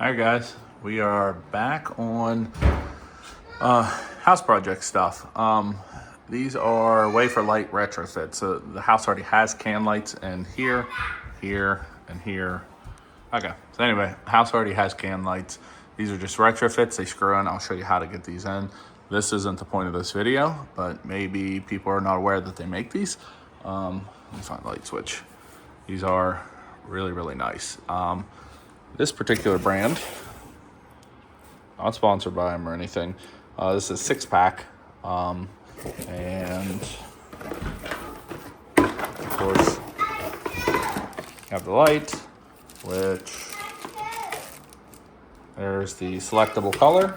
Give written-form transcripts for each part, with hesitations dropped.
Hi guys, we are back on house project stuff. These are wafer light retrofits. So the house already has can lights in here, here, and here. Okay, so anyway, house already has can lights. These are just retrofits, they screw in. I'll show you how to get these in. This isn't the point of this video, but maybe people are not aware that they make these. Let me find the light switch. These are really, really nice. This particular brand, not sponsored by them or anything. This is a 6-pack, and of course you have the light, which there's the selectable color.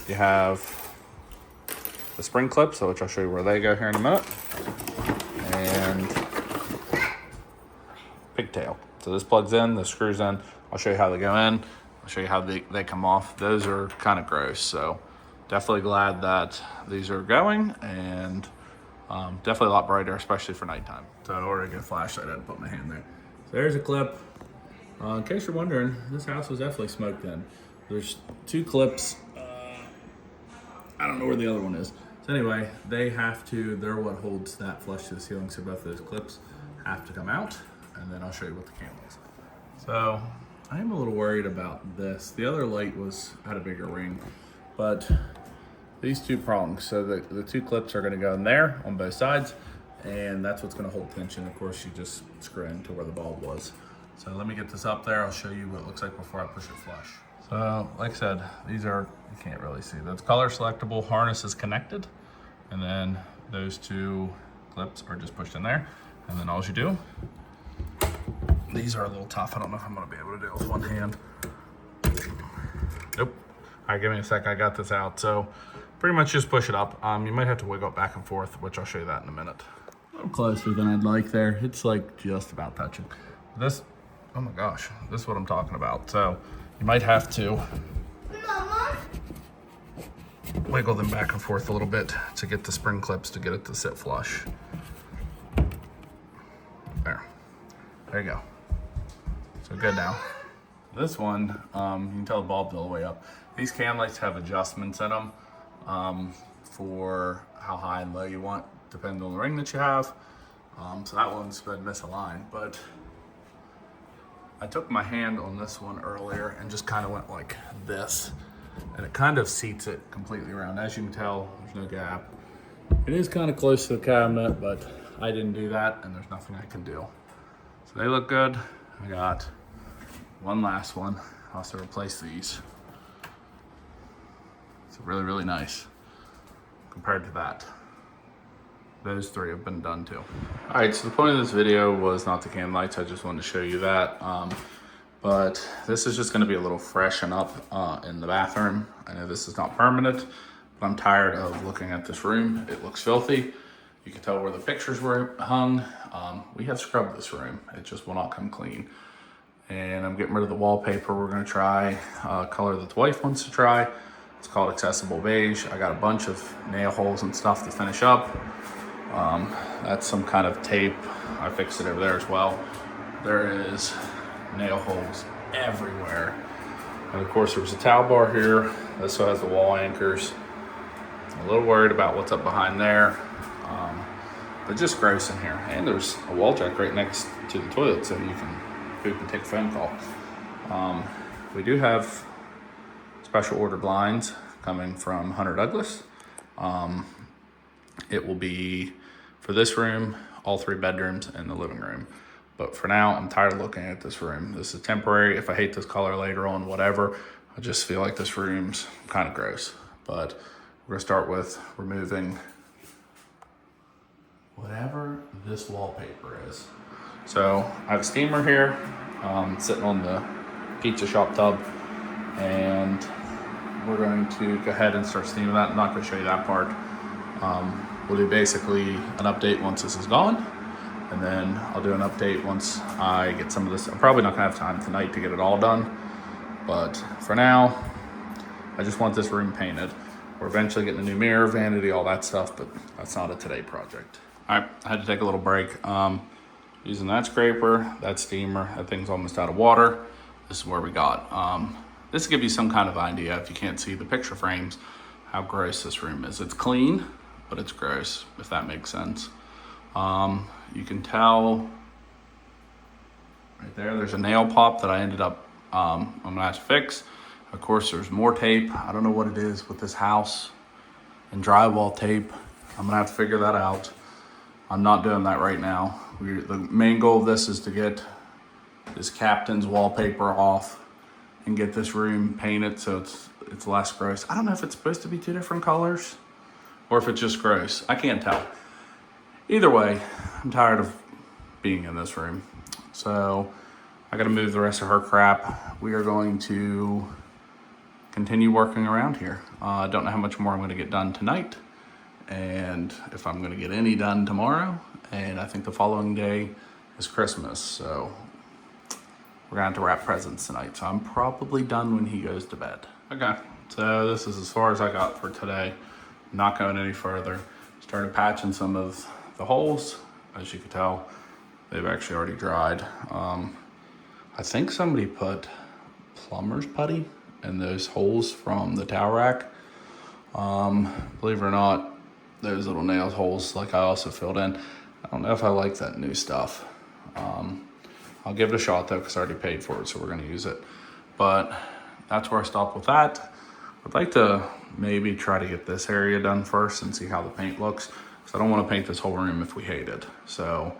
You have the spring clips, which I'll show you where they go here in a minute, and pigtail. So this plugs in, this screws in. I'll show you how they go in. I'll show you how they come off. Those are kind of gross, so definitely glad that these are going, and definitely a lot brighter, especially for nighttime. So in order to get a flashlight, I had to put my hand there. So there's a clip. In case you're wondering, this house was definitely smoked in. There's 2 clips. I don't know where the other one is. So anyway, they're what holds that flush to the ceiling, so both of those clips have to come out, and then I'll show you what the can looks like. So I'm a little worried about this. The other light had a bigger ring, but these 2 prongs, so the 2 clips are gonna go in there on both sides, and that's what's gonna hold tension. Of course, you just screw into where the bulb was. So let me get this up there. I'll show you what it looks like before I push it flush. So like I said, these are, you can't really see, that's color selectable, harness is connected, and then those 2 clips are just pushed in there, and then all you do, these are a little tough. I don't know if I'm gonna be able to do it with one hand. Nope. All right, give me a sec, I got this out. So pretty much just push it up. You might have to wiggle it back and forth, which I'll show you that in a minute. A little closer than I'd like there. It's like just about touching. This, oh my gosh, this is what I'm talking about. So you might have to wiggle them back and forth a little bit to get the spring clips to get it to sit flush. There you go. So good now. This one, you can tell the bulb's all the way up. These can lights have adjustments in them for how high and low you want, depending on the ring that you have. So that one's been misaligned, but I took my hand on this one earlier and just kind of went like this, and it kind of seats it completely around. As you can tell, there's no gap. It is kind of close to the cabinet, but I didn't do that, and there's nothing I can do. So they look good. I got one last one. I also replace these. It's really, really nice compared to that. Those 3 have been done too. All right, so the point of this video was not the can lights. I just wanted to show you that. But this is just gonna be a little freshen up in the bathroom. I know this is not permanent, but I'm tired of looking at this room. It looks filthy. You can tell where the pictures were hung. We have scrubbed this room. It just will not come clean. And I'm getting rid of the wallpaper. We're gonna try a color that the wife wants to try. It's called Accessible Beige. I got a bunch of nail holes and stuff to finish up. That's some kind of tape. I fixed it over there as well. There is nail holes everywhere. And of course there's a towel bar here. This one has the wall anchors. I'm a little worried about what's up behind there. But just gross in here. And there's a wall jack right next to the toilet, so you can poop and take a phone call. We do have special order blinds coming from Hunter Douglas. It will be for this room, all 3 bedrooms, and the living room. But for now, I'm tired of looking at this room. This is temporary. If I hate this color later on, whatever, I just feel like this room's kind of gross. But we're gonna start with removing whatever this wallpaper is. So I have a steamer here, sitting on the pizza shop tub, and we're going to go ahead and start steaming that. I'm not gonna show you that part. We'll do basically an update once this is gone, and then I'll do an update once I get some of this. I'm probably not gonna have time tonight to get it all done, but for now, I just want this room painted. We're eventually getting a new mirror, vanity, all that stuff, but that's not a today project. All right, I had to take a little break. Using that scraper, that steamer, that thing's almost out of water. this is where we got. This will give you some kind of idea, if you can't see the picture frames, how gross this room is. It's clean, but it's gross, if that makes sense. You can tell right there, there's a nail pop that I ended up, I'm gonna have to fix. Of course, there's more tape. I don't know what it is with this house and drywall tape. I'm gonna have to figure that out. I'm not doing that right now. The main goal of this is to get this captain's wallpaper off and get this room painted so it's less gross. I don't know if it's supposed to be 2 different colors or if it's just gross. I can't tell. Either way, I'm tired of being in this room. So I gotta move the rest of her crap. We are going to continue working around here. I don't know how much more I'm gonna get done tonight and if I'm gonna get any done tomorrow. And I think the following day is Christmas. So we're gonna have to wrap presents tonight. So I'm probably done when he goes to bed. Okay, so this is as far as I got for today. Not going any further. Started patching some of the holes. As you can tell, they've actually already dried. I think somebody put plumber's putty in those holes from the towel rack. Believe it or not, those little nail holes, like I also filled in. I don't know if I like that new stuff. I'll give it a shot though, because I already paid for it, so we're gonna use it. But that's where I stopped with that. I'd like to maybe try to get this area done first and see how the paint looks. Because I don't want to paint this whole room if we hate it. So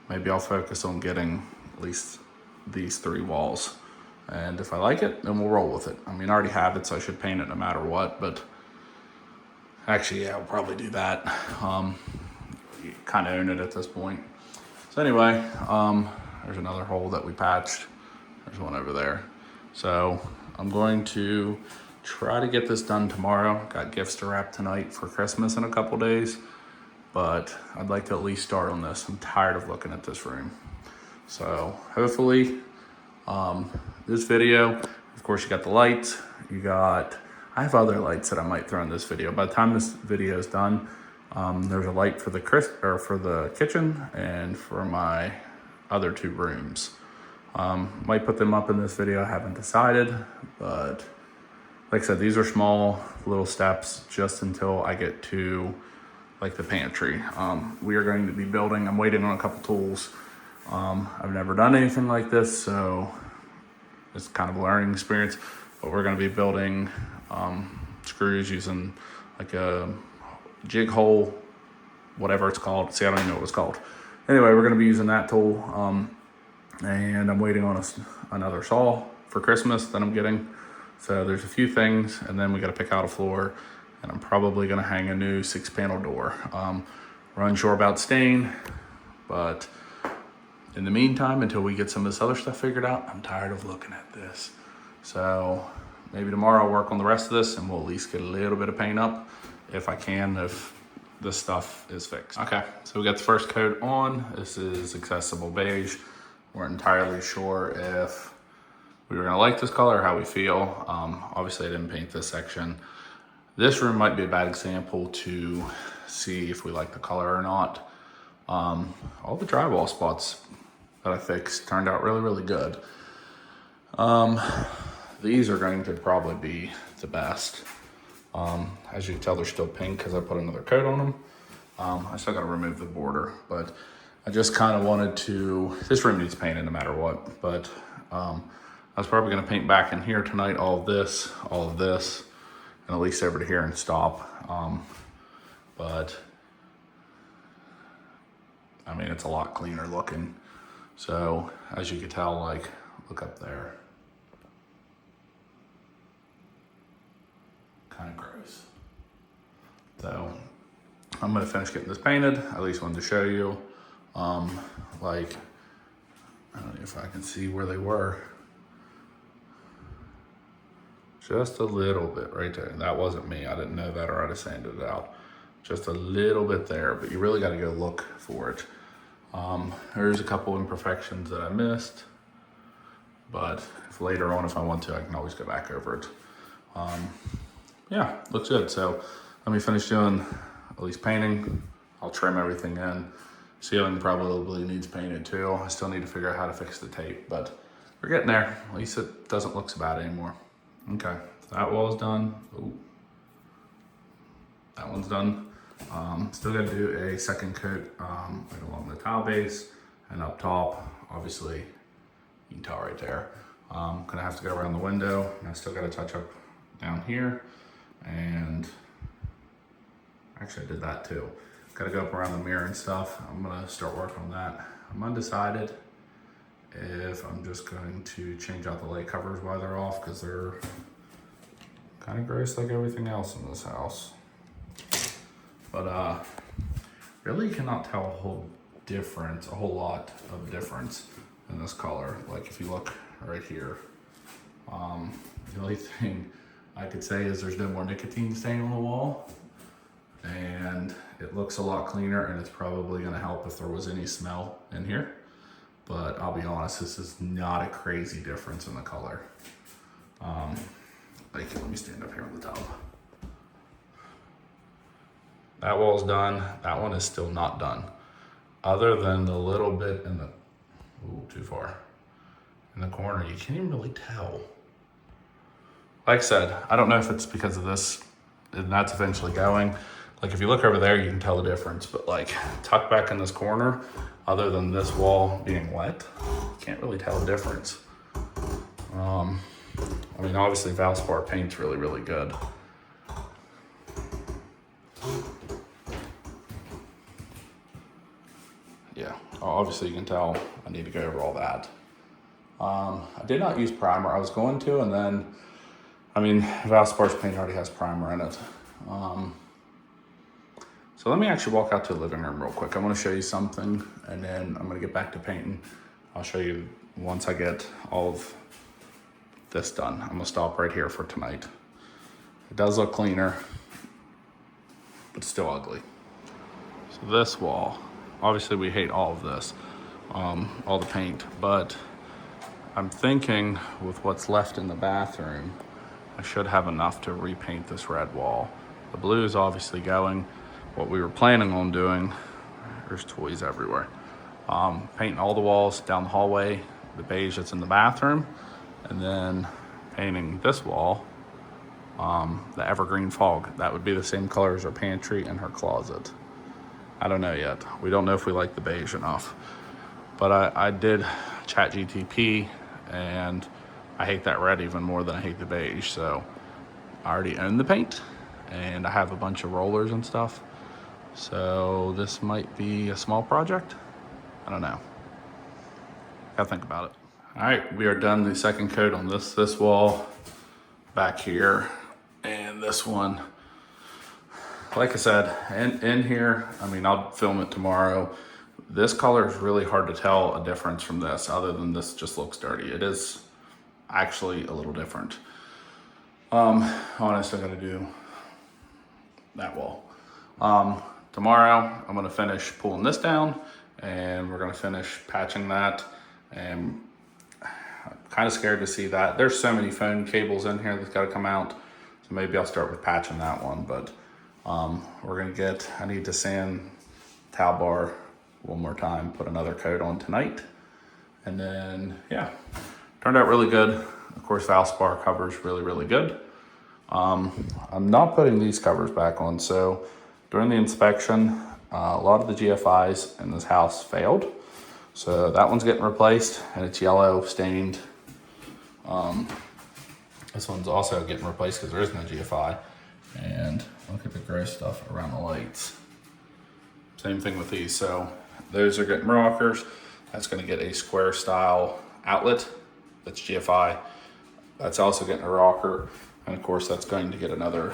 maybe I'll focus on getting at least these 3 walls. And if I like it, then we'll roll with it. I mean, I already have it, so I should paint it no matter what. But actually, yeah, I'll probably do that. You kind of own it at this point. So anyway, there's another hole that we patched. There's one over there. So I'm going to try to get this done tomorrow. Got gifts to wrap tonight for Christmas in a couple days, but I'd like to at least start on this. I'm tired of looking at this room. So hopefully this video, of course you got the lights, I have other lights that I might throw in this video. By the time this video is done, there's a light for the kitchen and for my other 2 rooms. Might put them up in this video, I haven't decided, but like I said, these are small little steps just until I get to like the pantry. We are going to be building, I'm waiting on a couple tools. I've never done anything like this, so it's kind of a learning experience, but we're gonna be building screws using like a jig hole, whatever it's called. See, I don't even know what it's called. Anyway, we're gonna be using that tool. And I'm waiting on another saw for Christmas that I'm getting. So there's a few things, and then we gotta pick out a floor, and I'm probably gonna hang a new 6-panel door. We're unsure about stain, but in the meantime, until we get some of this other stuff figured out, I'm tired of looking at this. So maybe tomorrow I'll work on the rest of this and we'll at least get a little bit of paint up if I can, if this stuff is fixed. Okay, so we got the first coat on. This is Accessible Beige. We're entirely sure if we were gonna like this color or how we feel. Obviously I didn't paint this section. This room might be a bad example to see if we like the color or not. All the drywall spots that I fixed turned out really, really good. These are going to probably be the best. As you can tell, they're still pink because I put another coat on them. I still gotta remove the border, but I just kind of wanted to, this room needs painted no matter what, but I was probably gonna paint back in here tonight, all of this, and at least over to here and stop. But I mean, it's a lot cleaner looking. So as you can tell, like, look up there. Kind of gross. So I'm gonna finish getting this painted. I at least wanted to show you. Like, I don't know if I can see where they were. Just a little bit right there. That wasn't me. I didn't know that, or I'd have sanded it out. Just a little bit there, but you really got to go look for it. There's a couple imperfections that I missed, but if later on, if I want to, I can always go back over it. Yeah, looks good. So let me finish doing at least painting. I'll trim everything in. Ceiling probably needs painted too. I still need to figure out how to fix the tape, but we're getting there. At least it doesn't look so bad anymore. Okay, so that wall is done. Ooh. That one's done. Still gotta do a second coat right along the tile base and up top. Obviously, you can tell right there. Gonna have to go around the window. And I still gotta touch up down here. And actually I did that too. Gotta go up around the mirror and stuff. I'm gonna start working on that. I'm undecided if I'm just going to change out the light covers while they're off, because they're kind of gross like everything else in this house. But really cannot tell a whole lot of difference in this color. Like if you look right here, the only thing I could say is there's no more nicotine stain on the wall, and it looks a lot cleaner, and it's probably gonna help if there was any smell in here. But I'll be honest, this is not a crazy difference in the color. Like, let me stand up here on the tub. That wall's done. That one is still not done. Other than the little bit in the, ooh, too far. In the corner, you can't even really tell. Like I said, I don't know if it's because of this, and that's eventually going. Like if you look over there, you can tell the difference, but like tucked back in this corner, other than this wall being wet, you can't really tell the difference. I mean, obviously Valspar paint's really, really good. Yeah, obviously you can tell I need to go over all that. I did not use primer. I was going to, and then, I mean, Valspar's paint already has primer in it. So let me actually walk out to the living room real quick. I want to show you something, and then I'm going to get back to painting. I'll show you once I get all of this done. I'm going to stop right here for tonight. It does look cleaner, but still ugly. So this wall, obviously we hate all of this, all the paint, but I'm thinking with what's left in the bathroom, I should have enough to repaint this red wall. The blue is obviously going. What we were planning on doing, there's toys everywhere. Painting all the walls down the hallway, the beige that's in the bathroom, and then painting this wall, the evergreen fog. That would be the same color as her pantry and her closet. I don't know yet. We don't know if we like the beige enough. But I did chat GTP, and I hate that red even more than I hate the beige. So I already own the paint, and I have a bunch of rollers and stuff. So this might be a small project. I don't know. Gotta think about it. All right, we are done the second coat on this wall back here, and this one. Like I said, in here, I mean, I'll film it tomorrow. This color is really hard to tell a difference from this, other than this just looks dirty. It is actually a little different. Honestly, I gotta do that wall. Tomorrow, I'm gonna finish pulling this down, and we're gonna finish patching that. And I'm kind of scared to see that. There's so many phone cables in here that's gotta come out. So maybe I'll start with patching that one, but we're gonna I need to sand towel bar one more time, put another coat on tonight. And then, yeah, turned out really good. Of course, Valspar covers really, really good. I'm not putting these covers back on. So during the inspection, a lot of the GFIs in this house failed. So that one's getting replaced, and it's yellow stained. This one's also getting replaced because there is no GFI. And look at the gray stuff around the lights. Same thing with these. So those are getting rockers. That's gonna get a square style outlet. That's GFI. That's also getting a rocker. And of course that's going to get another,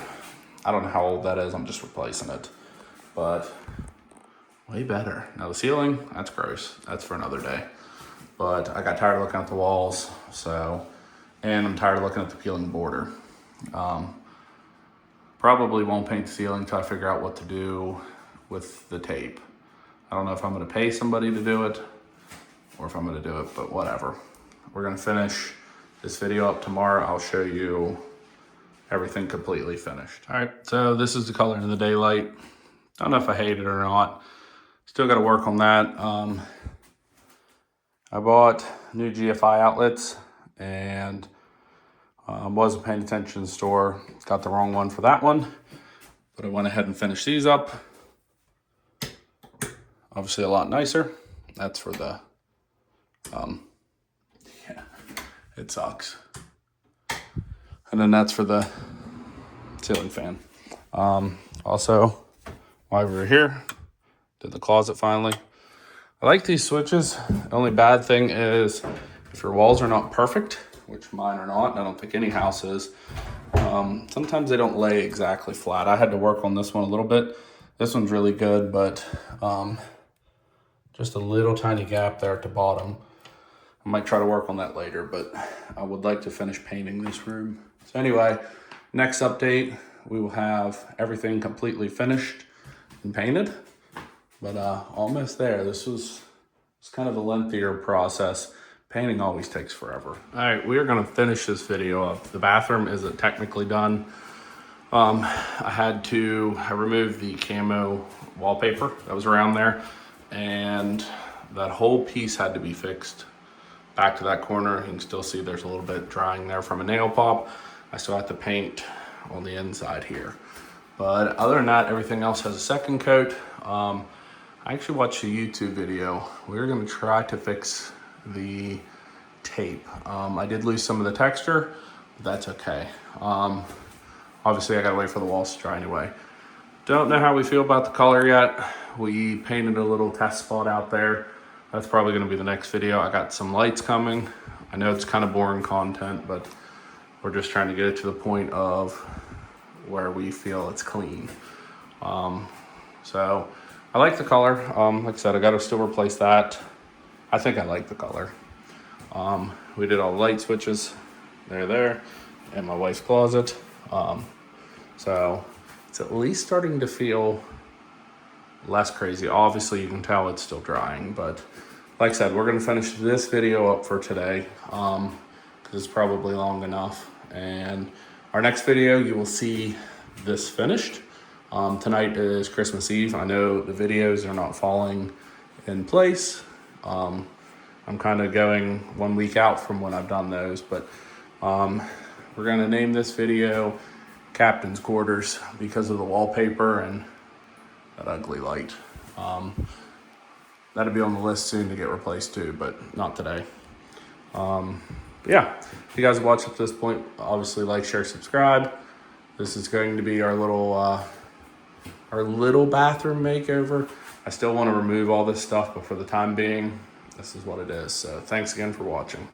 I don't know how old that is, I'm just replacing it. But way better. Now the ceiling, that's gross. That's for another day. But I got tired of looking at the walls, so, and I'm tired of looking at the peeling border. Probably won't paint the ceiling until I figure out what to do with the tape. I don't know if I'm gonna pay somebody to do it or if I'm gonna do it, but whatever. We're gonna finish this video up tomorrow. I'll show you everything completely finished. All right, so this is the color in the daylight. Don't know if I hate it or not. Still gotta work on that. I bought new GFI outlets and wasn't paying attention to the store. Got the wrong one for that one, but I went ahead and finished these up. Obviously a lot nicer. That's for the, yeah, it sucks. And then that's for the ceiling fan. Also, while we were here, did the closet finally. I like these switches. The only bad thing is if your walls are not perfect, which mine are not, and I don't think any house is, sometimes they don't lay exactly flat. I had to work on this one a little bit. This one's really good, but just a little tiny gap there at the bottom. I might try to work on that later, but I would like to finish painting this room. So anyway, next update, we will have everything completely finished and painted, but almost there. This was kind of a lengthier process. Painting always takes forever. All right, we are gonna finish this video up. The bathroom isn't technically done. I removed the camo wallpaper that was around there, and that whole piece had to be fixed. Back to that corner, you can still see there's a little bit drying there from a nail pop. I still have to paint on the inside here. But other than that, everything else has a second coat. I actually watched a YouTube video. We're gonna try to fix the tape. I did lose some of the texture, but that's okay. Obviously I gotta wait for the walls to dry anyway. Don't know how we feel about the color yet. We painted a little test spot out there. That's probably gonna be the next video. I got some lights coming. I know it's kind of boring content, but we're just trying to get it to the point of where we feel it's clean. So I like the color. Like I said, I gotta still replace that. I think I like the color. We did all the light switches. They're there in my wife's closet. So it's at least starting to feel less crazy. Obviously you can tell it's still drying, but like I said, we're gonna finish this video up for today because it's probably long enough. And our next video, you will see this finished. Tonight is Christmas Eve. I know the videos are not falling in place. I'm kind of going 1 week out from when I've done those, but we're gonna name this video Captain's Quarters because of the wallpaper and that ugly light. That'll be on the list soon to get replaced too, but not today. Yeah, if you guys have watched up to this point, obviously like, share, subscribe. This is going to be our little bathroom makeover. I still want to remove all this stuff, but for the time being, this is what it is. So thanks again for watching.